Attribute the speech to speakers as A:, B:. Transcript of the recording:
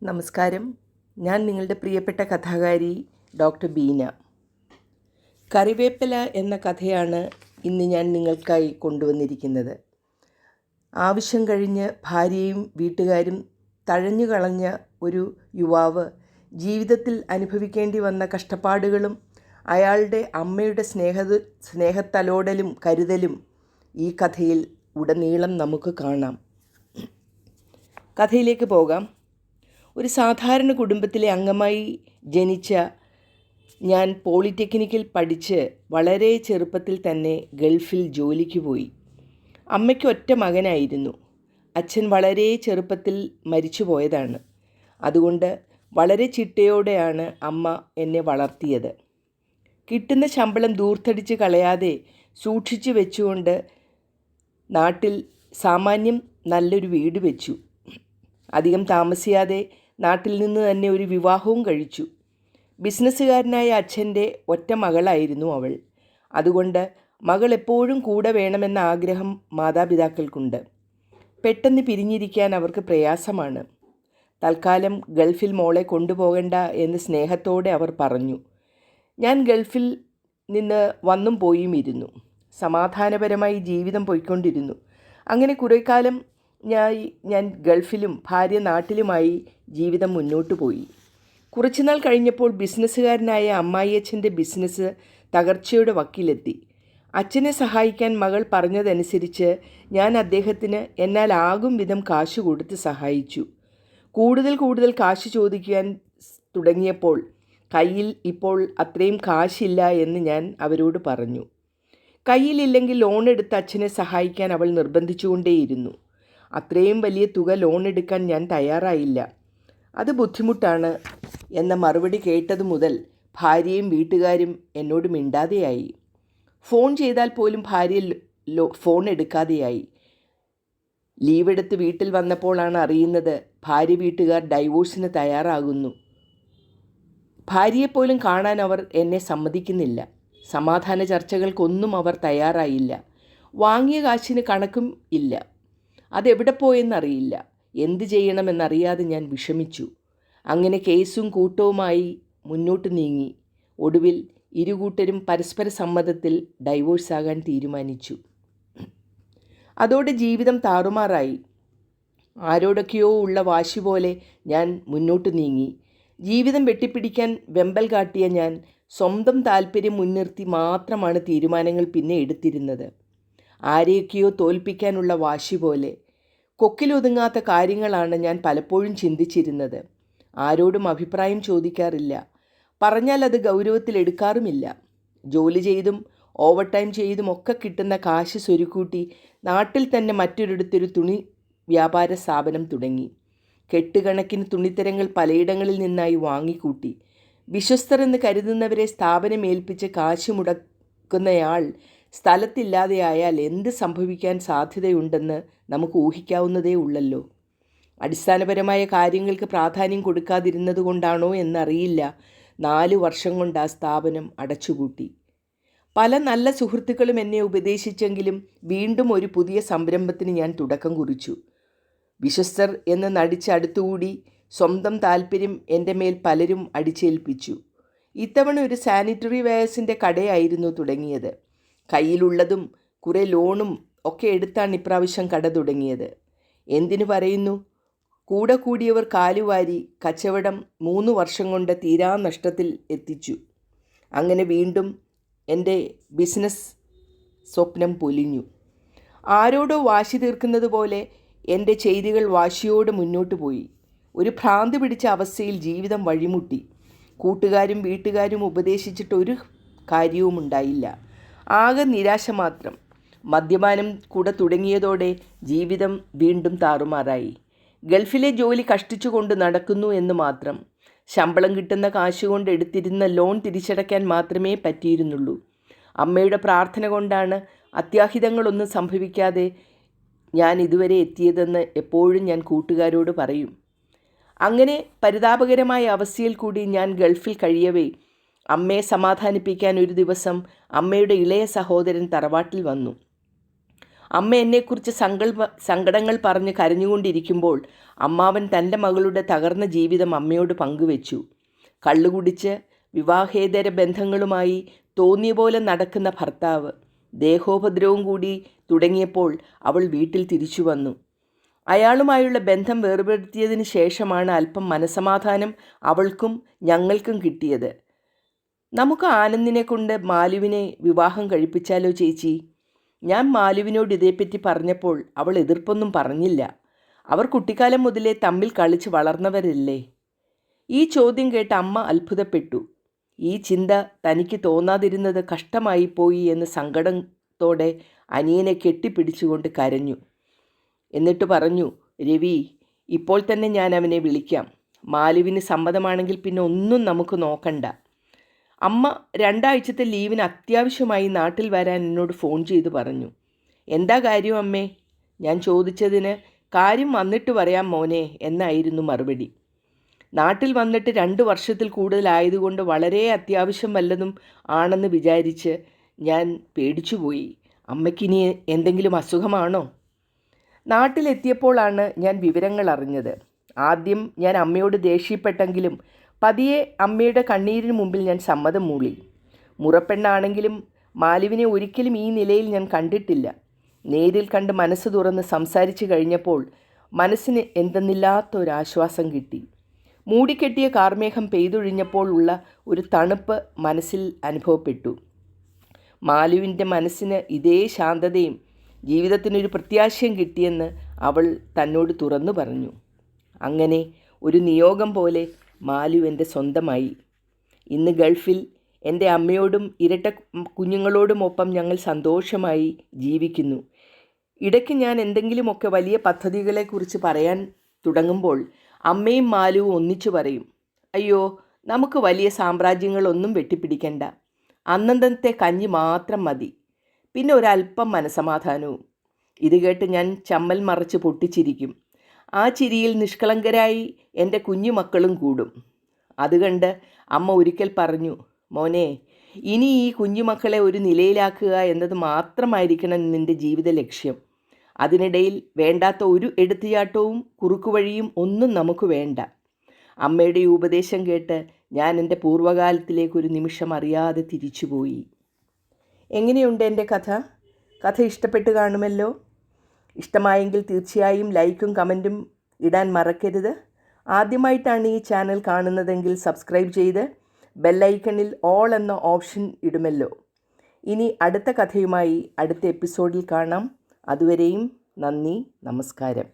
A: നമസ്കാരം. ഞാൻ നിങ്ങളുടെ പ്രിയപ്പെട്ട കഥാകാരി ഡോക്ടർ ബീന. കറിവേപ്പില എന്ന കഥയാണ് ഇന്ന് ഞാൻ നിങ്ങൾക്കായി കൊണ്ടുവന്നിരിക്കുന്നത്. ആവശ്യം കഴിഞ്ഞ് ഭാര്യയും വീട്ടുകാരും തഴഞ്ഞു കളഞ്ഞ ഒരു യുവാവ് ജീവിതത്തിൽ അനുഭവിക്കേണ്ടി വന്ന കഷ്ടപ്പാടുകളും അയാളുടെ അമ്മയുടെ സ്നേഹത്തലോടലും കരുതലും ഈ കഥയിൽ ഉടനീളം നമുക്ക് കാണാം. കഥയിലേക്ക് പോകാം. ഒരു സാധാരണ കുടുംബത്തിലെ അംഗമായി ജനിച്ച ഞാൻ പോളിടെക്നിക്കിൽ പഠിച്ച് വളരെ ചെറുപ്പത്തിൽ തന്നെ ഗൾഫിൽ ജോലിക്ക് പോയി. അമ്മയ്ക്ക് ഒറ്റ മകനായിരുന്നു. അച്ഛൻ വളരെ ചെറുപ്പത്തിൽ മരിച്ചു പോയതാണ്. അതുകൊണ്ട് വളരെ ചിട്ടയോടെയാണ് അമ്മ എന്നെ വളർത്തിയത്. കിട്ടുന്ന ശമ്പളം ദൂർത്തടിച്ച് കളയാതെ സൂക്ഷിച്ചു വെച്ചുകൊണ്ട് നാട്ടിൽ സാമാന്യം നല്ലൊരു വീട് വെച്ചു. അധികം താമസിയാതെ നാട്ടിൽ നിന്ന് തന്നെ ഒരു വിവാഹവും കഴിച്ചു. ബിസിനസ്സുകാരനായ അച്ഛൻ്റെ ഒറ്റ മകളായിരുന്നു അവൾ. അതുകൊണ്ട് മകൾ എപ്പോഴും കൂടെ വേണമെന്ന ആഗ്രഹം മാതാപിതാക്കൾക്കുണ്ട്. പെട്ടെന്ന് പിരിഞ്ഞിരിക്കാൻ അവർക്ക് പ്രയാസമാണ്. തൽക്കാലം ഗൾഫിൽ മോളെ കൊണ്ടുപോകണ്ട എന്ന് സ്നേഹത്തോടെ അവർ പറഞ്ഞു. ഞാൻ ഗൾഫിൽ നിന്ന് വന്നും പോയും ഇരുന്നു. സമാധാനപരമായി ജീവിതം പോയിക്കൊണ്ടിരുന്നു. അങ്ങനെ കുറേ കാലം ഞാൻ ഗൾഫിലും ഭാര്യ നാട്ടിലുമായി ജീവിതം മുന്നോട്ട് പോയി. കുറച്ചുനാൾ കഴിഞ്ഞപ്പോൾ ബിസിനസ്സുകാരനായ അമ്മായിയച്ഛൻ്റെ ബിസിനസ് തകർച്ചയുടെ വക്കിലെത്തി. അച്ഛനെ സഹായിക്കാൻ മകൾ പറഞ്ഞതനുസരിച്ച് ഞാൻ അദ്ദേഹത്തിന് എന്നാലാകും വിധം കാശ് കൊടുത്ത് സഹായിച്ചു. കൂടുതൽ കാശ് ചോദിക്കാൻ തുടങ്ങിയപ്പോൾ കയ്യിൽ ഇപ്പോൾ അത്രയും കാശില്ല എന്ന് ഞാൻ അവരോട് പറഞ്ഞു. കയ്യിലില്ലെങ്കിൽ ലോൺ എടുത്ത് അച്ഛനെ സഹായിക്കാൻ അവൾ നിർബന്ധിച്ചുകൊണ്ടേയിരുന്നു. അത്രയും വലിയ തുക ലോൺ എടുക്കാൻ ഞാൻ തയ്യാറായില്ല. അത് ബുദ്ധിമുട്ടാണ് എന്ന മറുപടി കേട്ടതു മുതൽ ഭാര്യയും വീട്ടുകാരും എന്നോട് മിണ്ടാതെയായി. ഫോൺ ചെയ്താൽ പോലും ഭാര്യ ഫോൺ എടുക്കാതെയായി. ലീവെടുത്ത് വീട്ടിൽ വന്നപ്പോഴാണ് അറിയുന്നത് ഭാര്യ വീട്ടുകാർ ഡൈവോഴ്സിന് തയ്യാറാകുന്നു. ഭാര്യയെപ്പോലും കാണാൻ അവർ എന്നെ സമ്മതിക്കുന്നില്ല. സമാധാന ചർച്ചകൾക്കൊന്നും അവർ തയ്യാറായില്ല. വാങ്ങിയ കാശിന് കണക്കും ഇല്ല. അതെവിടെ പോയെന്നറിയില്ല. എന്ത് ചെയ്യണമെന്നറിയാതെ ഞാൻ വിഷമിച്ചു. അങ്ങനെ കേസും കൂട്ടവുമായി മുന്നോട്ട് നീങ്ങി. ഒടുവിൽ ഇരുകൂട്ടരും പരസ്പര സമ്മതത്തിൽ ഡൈവോഴ്സാകാൻ തീരുമാനിച്ചു. അതോടെ ജീവിതം താറുമാറായി. ആരോടൊക്കെയോ ഉള്ള വാശി പോലെ ഞാൻ മുന്നോട്ട് നീങ്ങി. ജീവിതം വെട്ടിപ്പിടിക്കാൻ വെമ്പൽ കാട്ടിയ ഞാൻ സ്വന്തം താല്പര്യം മുൻനിർത്തി മാത്രമാണ് തീരുമാനങ്ങൾ പിന്നെ എടുത്തിരുന്നത്. ആരെയൊക്കെയോ തോൽപ്പിക്കാനുള്ള വാശി പോലെ. കൊക്കിലൊതുങ്ങാത്ത കാര്യങ്ങളാണ് ഞാൻ പലപ്പോഴും ചിന്തിച്ചിരുന്നത്. ആരോടും അഭിപ്രായം ചോദിക്കാറില്ല. പറഞ്ഞാൽ അത് ഗൗരവത്തിലെടുക്കാറുമില്ല. ജോലി ചെയ്തും ഓവർ ടൈം ചെയ്തും ഒക്കെ കിട്ടുന്ന കാശ് സ്വരുക്കൂട്ടി നാട്ടിൽ തന്നെ മറ്റൊരിടത്തൊരു തുണി വ്യാപാര സ്ഥാപനം തുടങ്ങി. കെട്ടുകണക്കിന് തുണിത്തരങ്ങൾ പലയിടങ്ങളിൽ നിന്നായി വാങ്ങിക്കൂട്ടി. വിശ്വസ്തരെന്ന് കരുതുന്നവരെ സ്ഥാപനം ഏൽപ്പിച്ച് കാശ് മുടക്കുന്നയാൾ സ്ഥലത്തില്ലാതെയായാൽ എന്ത് സംഭവിക്കാൻ സാധ്യതയുണ്ടെന്ന് നമുക്ക് ഊഹിക്കാവുന്നതേ ഉള്ളല്ലോ. അടിസ്ഥാനപരമായ കാര്യങ്ങൾക്ക് പ്രാധാന്യം കൊടുക്കാതിരുന്നത് കൊണ്ടാണോ എന്നറിയില്ല, 4 വർഷം കൊണ്ട് ആ സ്ഥാപനം അടച്ചുപൂട്ടി. പല നല്ല സുഹൃത്തുക്കളും എന്നെ ഉപദേശിച്ചെങ്കിലും വീണ്ടും ഒരു പുതിയ സംരംഭത്തിന് ഞാൻ തുടക്കം കുറിച്ചു. വിശ്വസ്തർ എന്ന് നടിച്ച് അടുത്തുകൂടി സ്വന്തം താല്പര്യം എൻ്റെ മേൽ പലരും അടിച്ചേൽപ്പിച്ചു. ഇത്തവണ ഒരു സാനിറ്ററി വെയർസിൻ്റെ കടയായിരുന്നു തുടങ്ങിയത്. കയ്യിലുള്ളതും കുറേ ലോണും ഒക്കെ എടുത്താണ് ഇപ്രാവശ്യം കട തുടങ്ങിയത്. എന്തിനു പറയുന്നു, കൂടെ കൂടിയവർ കാലുവാരി കച്ചവടം 3 വർഷം കൊണ്ട് തീരാ നഷ്ടത്തിൽ എത്തിച്ചു. അങ്ങനെ വീണ്ടും എൻ്റെ ബിസിനസ് സ്വപ്നം പൊലിഞ്ഞു. ആരോടോ വാശി തീർക്കുന്നത് പോലെ എൻ്റെ ചെയ്തികൾ വാശിയോടെ മുന്നോട്ട് പോയി. ഒരു ഭ്രാന്ത് പിടിച്ച അവസ്ഥയിൽ ജീവിതം വഴിമുട്ടി. കൂട്ടുകാരും വീട്ടുകാരും ഉപദേശിച്ചിട്ടൊരു കാര്യവും ഉണ്ടായില്ല. ആകെ നിരാശ മാത്രം. മദ്യപാനം കൂടെ തുടങ്ങിയതോടെ ജീവിതം വീണ്ടും താറുമാറായി. ഗൾഫിലെ ജോലി കഷ്ടിച്ചുകൊണ്ട് നടക്കുന്നു എന്ന് മാത്രം. ശമ്പളം കിട്ടുന്ന കാശുകൊണ്ട് എടുത്തിരുന്ന ലോൺ തിരിച്ചടയ്ക്കാൻ മാത്രമേ പറ്റിയിരുന്നുള്ളൂ. അമ്മയുടെ പ്രാർത്ഥന കൊണ്ടാണ് അത്യാഹിതങ്ങളൊന്നും സംഭവിക്കാതെ ഞാൻ ഇതുവരെ എത്തിയതെന്ന് എപ്പോഴും ഞാൻ കൂട്ടുകാരോട് പറയും. അങ്ങനെ പരിതാപകരമായ അവസ്ഥയിൽ കൂടി ഞാൻ ഗൾഫിൽ കഴിയവേ അമ്മയെ സമാധാനിപ്പിക്കാൻ ഒരു ദിവസം അമ്മയുടെ ഇളയ സഹോദരൻ തറവാട്ടിൽ വന്നു. അമ്മ എന്നെക്കുറിച്ച് സങ്കടങ്ങൾ പറഞ്ഞ് കരഞ്ഞുകൊണ്ടിരിക്കുമ്പോൾ അമ്മാവൻ തൻ്റെ മകളുടെ തകർന്ന ജീവിതം അമ്മയോട് പങ്കുവെച്ചു. കള്ളുകുടിച്ച് വിവാഹേതര ബന്ധങ്ങളുമായി തോന്നിയ പോലെ നടക്കുന്ന ഭർത്താവ് ദേഹോപദ്രവവും കൂടി തുടങ്ങിയപ്പോൾ അവൾ വീട്ടിൽ തിരിച്ചു വന്നു. അയാളുമായുള്ള ബന്ധം വേർപെടുത്തിയതിന് ശേഷമാണ് അല്പം മനസമാധാനം അവൾക്കും ഞങ്ങൾക്കും കിട്ടിയത്. നമുക്ക് ആനന്ദിനെ കൊണ്ട് മാലുവിനെ വിവാഹം കഴിപ്പിച്ചാലോ ചേച്ചി? ഞാൻ മാലുവിനോട് ഇതേപ്പറ്റി പറഞ്ഞപ്പോൾ അവൾ എതിർപ്പൊന്നും പറഞ്ഞില്ല. അവർ കുട്ടിക്കാലം മുതലേ തമ്മിൽ കളിച്ച് വളർന്നവരല്ലേ. ഈ ചോദ്യം കേട്ട് അമ്മ അത്ഭുതപ്പെട്ടു. ഈ ചിന്ത തനിക്ക് തോന്നാതിരുന്നത് കഷ്ടമായി പോയി എന്ന് സങ്കടത്തോടെ അനിയനെ കെട്ടിപ്പിടിച്ചുകൊണ്ട് കരഞ്ഞു. എന്നിട്ട് പറഞ്ഞു, രവി, ഇപ്പോൾ തന്നെ ഞാൻ അവനെ വിളിക്കാം. മാലുവിന് സമ്മതമാണെങ്കിൽ പിന്നെ ഒന്നും നമുക്ക് നോക്കണ്ട. അമ്മ 2 ആഴ്ചത്തെ ലീവിന് അത്യാവശ്യമായി നാട്ടിൽ വരാൻ എന്നോട് ഫോൺ ചെയ്ത് പറഞ്ഞു. എന്താ കാര്യം അമ്മേ? ഞാൻ ചോദിച്ചതിന് കാര്യം വന്നിട്ട് പറയാം മോനെ എന്നായിരുന്നു മറുപടി. നാട്ടിൽ വന്നിട്ട് 2 വർഷത്തിൽ കൂടുതലായതുകൊണ്ട് വളരെ അത്യാവശ്യം വല്ലതും ആണെന്ന് വിചാരിച്ച് ഞാൻ പേടിച്ചുപോയി. അമ്മയ്ക്കിനി എന്തെങ്കിലും അസുഖമാണോ? നാട്ടിലെത്തിയപ്പോഴാണ് ഞാൻ വിവരങ്ങൾ അറിഞ്ഞത്. ആദ്യം ഞാൻ അമ്മയോട് ദേഷ്യപ്പെട്ടെങ്കിലും പതിയെ അമ്മയുടെ കണ്ണീരിന് മുമ്പിൽ ഞാൻ സമ്മതം മൂളി. മുറപ്പെണ്ണാണെങ്കിലും മാലുവിനെ ഒരിക്കലും ഈ നിലയിൽ ഞാൻ കണ്ടിട്ടില്ല. നേരിൽ കണ്ട് മനസ്സ് തുറന്ന് സംസാരിച്ചു കഴിഞ്ഞപ്പോൾ മനസ്സിന് എന്തെന്നില്ലാത്തൊരാശ്വാസം കിട്ടി. മൂടിക്കെട്ടിയ കാർമേഘം പെയ്തൊഴിഞ്ഞപ്പോൾ ഉള്ള ഒരു തണുപ്പ് മനസ്സിൽ അനുഭവപ്പെട്ടു. മാലുവിൻ്റെ മനസ്സിന് ഇതേ ശാന്തതയും ജീവിതത്തിനൊരു പ്രത്യാശയും കിട്ടിയെന്ന് അവൾ തന്നോട് തുറന്നു പറഞ്ഞു. അങ്ങനെ ഒരു നിയോഗം പോലെ മാലു എൻ്റെ സ്വന്തമായി. ഇന്ന് ഗൾഫിൽ എൻ്റെ അമ്മയോടും ഇരട്ട കുഞ്ഞുങ്ങളോടുമൊപ്പം ഞങ്ങൾ സന്തോഷമായി ജീവിക്കുന്നു. ഇടയ്ക്ക് ഞാൻ എന്തെങ്കിലുമൊക്കെ വലിയ പദ്ധതികളെക്കുറിച്ച് പറയാൻ തുടങ്ങുമ്പോൾ അമ്മയും മാലുവും ഒന്നിച്ചു പറയും, അയ്യോ, നമുക്ക് വലിയ സാമ്രാജ്യങ്ങളൊന്നും വെട്ടിപ്പിടിക്കണ്ട, അന്നന്നത്തെ കഞ്ഞി മാത്രം മതി, പിന്നെ ഒരല്പം മനസമാധാനവും. ഇത് കേട്ട് ഞാൻ ചമ്മൽ മറച്ച് പൊട്ടിച്ചിരിക്കും. ആ ചിരിയിൽ നിഷ്കളങ്കരായി എൻ്റെ കുഞ്ഞുമക്കളും കൂടും. അതുകണ്ട് അമ്മ ഒരിക്കൽ പറഞ്ഞു, മോനെ, ഇനി ഈ കുഞ്ഞുമക്കളെ ഒരു നിലയിലാക്കുക എന്നത് മാത്രമായിരിക്കണം നിൻ്റെ ജീവിത ലക്ഷ്യം. അതിനിടയിൽ വേണ്ടാത്ത ഒരു എടുത്തുചാട്ടവും കുറുക്കുവഴിയും ഒന്നും നമുക്ക് വേണ്ട. അമ്മയുടെ ഈ ഉപദേശം കേട്ട് ഞാൻ എൻ്റെ പൂർവ്വകാലത്തിലേക്കൊരു നിമിഷം അറിയാതെ തിരിച്ചുപോയി. എങ്ങനെയുണ്ട് എൻ്റെ കഥ? കഥ ഇഷ്ടപ്പെട്ട് കാണുമല്ലോ. ഇഷ്ടമായെങ്കിൽ തീർച്ചയായും ലൈക്കും കമൻറ്റും ഇടാൻ മറക്കരുത്. ആദ്യമായിട്ടാണ് ഈ ചാനൽ കാണുന്നതെങ്കിൽ സബ്സ്ക്രൈബ് ചെയ്ത് ബെല്ലൈക്കണിൽ ഓൾ എന്ന ഓപ്ഷൻ ഇടുമല്ലോ. ഇനി അടുത്ത കഥയുമായി അടുത്ത എപ്പിസോഡിൽ കാണാം. അതുവരെയും നന്ദി, നമസ്കാരം.